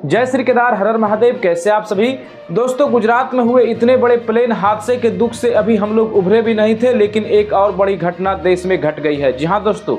जय श्री केदार, हर हर महादेव। कैसे आप सभी दोस्तों। गुजरात में हुए इतने बड़े प्लेन हादसे के दुख से अभी हम लोग उभरे भी नहीं थे, लेकिन एक और बड़ी घटना देश में घट गई है। जी हाँ दोस्तों,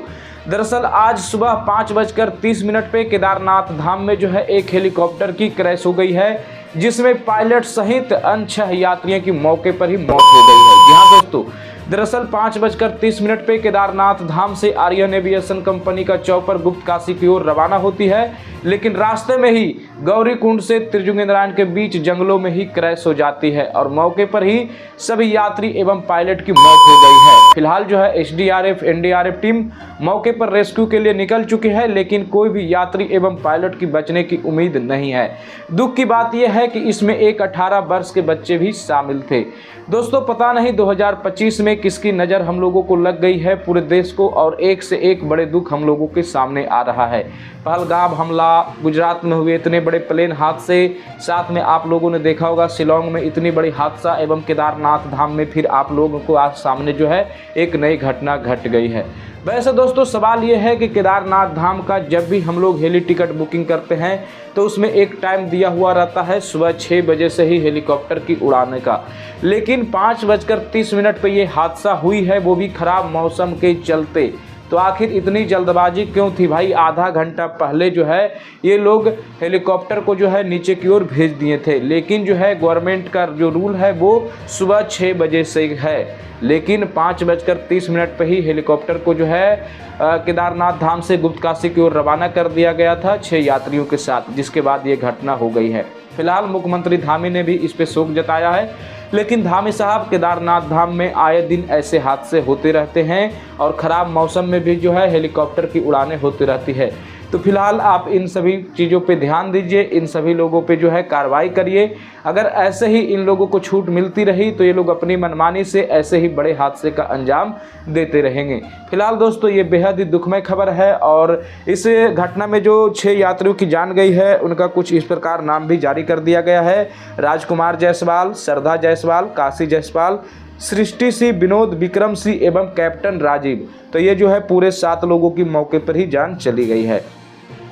दरअसल आज सुबह 5:30 पे केदारनाथ धाम में जो है एक हेलीकॉप्टर की क्रैश हो गई है, जिसमें पायलट सहित अन्य 6 यात्रियों की मौके पर ही मौत हो गई है। जी हाँ दोस्तों, दरअसल 5:30 पे केदारनाथ धाम से आर्यन एविएशन कंपनी का चौपर गुप्त काशी की ओर रवाना होती है, लेकिन रास्ते में ही गौरीकुंड से त्रिजुगेंद्रायण के बीच जंगलों में ही क्रैश हो जाती है और मौके पर ही सभी यात्री एवं पायलट की मौत हो गई है। फिलहाल जो है एसडीआरएफ एनडीआरएफ टीम मौके पर रेस्क्यू के लिए निकल चुकी है, लेकिन कोई भी यात्री एवं पायलट की बचने की उम्मीद नहीं है। दुख की बात यह है कि इसमें एक 18 वर्ष के बच्चे भी शामिल थे। दोस्तों, पता नहीं 2025 में किसकी नज़र हम लोगों को लग गई है पूरे देश को, और एक से एक बड़े दुख हम लोगों के सामने आ रहा है। पहलगाम हमला, गुजरात में हुए इतने बड़े प्लेन हादसे, साथ में आप लोगों ने देखा होगा शिलोंग में इतनी बड़ी हादसा, एवं केदारनाथ धाम में फिर आप लोगों को आज सामने जो है एक नई घटना घट गई है। वैसे दोस्तों, सवाल ये है कि केदारनाथ धाम का जब भी हम लोग हेली टिकट बुकिंग करते हैं तो उसमें एक टाइम दिया हुआ रहता है सुबह 6 बजे से ही हेलीकॉप्टर की उड़ाने का, लेकिन 5:30 पे ये हादसा हुई है, वो भी खराब मौसम के चलते। तो आखिर इतनी जल्दबाजी क्यों थी भाई? आधा घंटा पहले जो है ये लोग हेलीकॉप्टर को जो है नीचे की ओर भेज दिए थे, लेकिन जो है गवर्नमेंट का जो रूल है वो सुबह 6 बजे से है, लेकिन 5:30 पे ही हेलीकॉप्टर को जो है केदारनाथ धाम से गुप्त काशी की ओर रवाना कर दिया गया था 6 यात्रियों के साथ, जिसके बाद ये घटना हो गई है। फिलहाल मुख्यमंत्री धामी ने भी इस पे शोक जताया है, लेकिन धामी साहब, केदारनाथ धाम में आए दिन ऐसे हादसे होते रहते हैं और ख़राब मौसम में भी जो है हेलीकॉप्टर की उड़ानें होती रहती है। तो फिलहाल आप इन सभी चीज़ों पे ध्यान दीजिए, इन सभी लोगों पे जो है कार्रवाई करिए। अगर ऐसे ही इन लोगों को छूट मिलती रही तो ये लोग अपनी मनमानी से ऐसे ही बड़े हादसे का अंजाम देते रहेंगे। फिलहाल दोस्तों, ये बेहद ही दुखमय खबर है और इस घटना में जो 6 यात्रियों की जान गई है उनका कुछ इस प्रकार नाम भी जारी कर दिया गया है: राजकुमार जायसवाल, श्रद्धा जायसवाल, काशी जायसवाल, सृष्टि सिंह, विनोद, विक्रम सिंह एवं कैप्टन राजीव। तो ये जो है पूरे 7 लोगों की मौके पर ही जान चली गई है।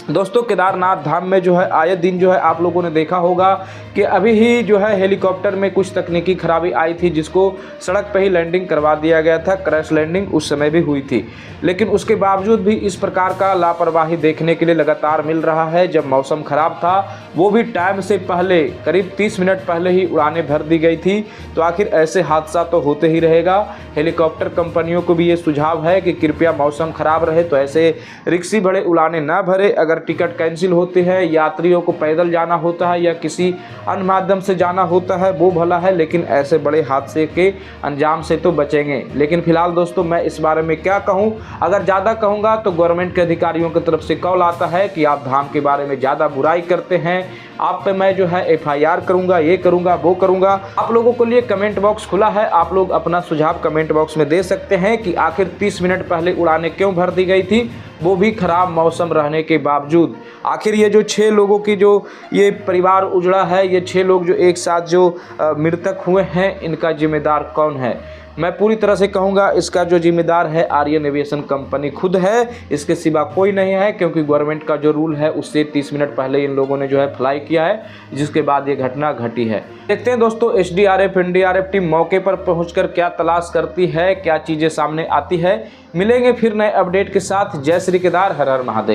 दोस्तों, केदारनाथ धाम में जो है आए दिन जो है आप लोगों ने देखा होगा कि अभी ही जो है हेलीकॉप्टर में कुछ तकनीकी खराबी आई थी, जिसको सड़क पे ही लैंडिंग करवा दिया गया था। क्रैश लैंडिंग उस समय भी हुई थी, लेकिन उसके बावजूद भी इस प्रकार का लापरवाही देखने के लिए लगातार मिल रहा है। जब मौसम खराब था, वो भी टाइम से पहले करीब 30 मिनट पहले ही उड़ानें भर दी गई थी। तो आखिर ऐसे हादसा तो होते ही रहेगा। हेलीकॉप्टर कंपनियों को भी ये सुझाव है कि कृपया मौसम खराब रहे तो ऐसे रिक्सी बड़े उड़ानें ना भरे। अगर टिकट कैंसिल होते हैं, यात्रियों को पैदल जाना होता है या किसी अन्य माध्यम से जाना होता है, वो भला है, लेकिन ऐसे बड़े हादसे के अंजाम से तो बचेंगे। लेकिन फिलहाल दोस्तों, मैं इस बारे में क्या कहूं? अगर ज़्यादा कहूँगा तो गवर्नमेंट के अधिकारियों की तरफ से कॉल आता है कि आप धाम के बारे में ज़्यादा बुराई करते हैं, आप पे मैं जो है FIR करूँगा, ये करूँगा, वो करूँगा। आप लोगों के लिए कमेंट बॉक्स खुला है, आप लोग अपना सुझाव कमेंट बॉक्स में दे सकते हैं कि आखिर 30 मिनट पहले उड़ानें क्यों भर दी गई थी, वो भी खराब मौसम रहने के बावजूद। आखिर ये जो 6 लोगों की जो ये परिवार उजड़ा है, ये 6 लोग जो एक साथ जो मृतक हुए हैं, इनका जिम्मेदार कौन है? मैं पूरी तरह से कहूँगा इसका जो जिम्मेदार है आर्यन एविएशन कंपनी खुद है, इसके सिवा कोई नहीं है, क्योंकि गवर्नमेंट का जो रूल है उससे 30 मिनट पहले इन लोगों ने जो है फ्लाई किया है, जिसके बाद ये घटना घटी है। देखते हैं दोस्तों, एसडीआरएफ एनडीआरएफ टीम मौके पर पहुंचकर क्या तलाश करती है, क्या चीज़ें सामने आती है। मिलेंगे फिर नए अपडेट के साथ। जय श्री केदार, हर हर महादेव।